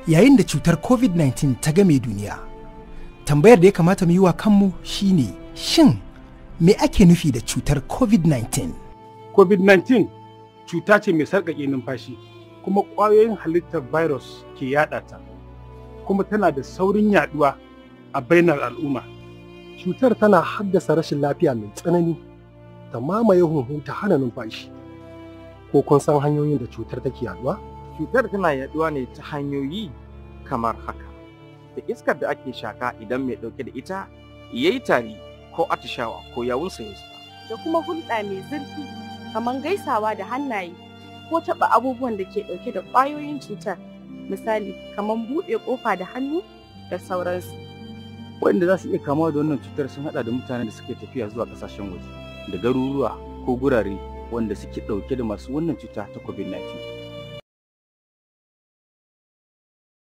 Yayin da cutar COVID-19 ta game duniya, tambayar da ya kamata mu yi wa kanmu shine shin me ake nufi da cutar COVID-19? COVID-19 cuta ce mai sarƙaƙe numfashi kuma ƙwayoyin halittar virus ke yaɗa ta, kuma tana da saurin yaɗuwa a bainar al'umma. Cutar tana haddasa rashin lafiya mai tsanani, ta mamaye huhu ta hana numfashi. Ko kun san hanyoyin da cutar take yaduwa? Cutar tana yaduwa ne ta hanyoyi kamar haka: da iskar da ake shaka idan mai ɗauke da ita yayi tari ko atishawa ko yawunsa ya zuba, da kuma hulɗa mai zurfi kamar gaisawa da hannaye ko taɓa abubuwan da ke ɗauke da ƙwayoyin cutar, misali kamar buɗe ƙofa da hannu da sauransu. Waɗanda za su iya kamuwa da wannan cutar sun haɗa da mutanen da suke tafiya zuwa ƙasashen waje, da garuruwa ko gurare wanda suke ɗauke da masu wannan cuta ta COVID-19.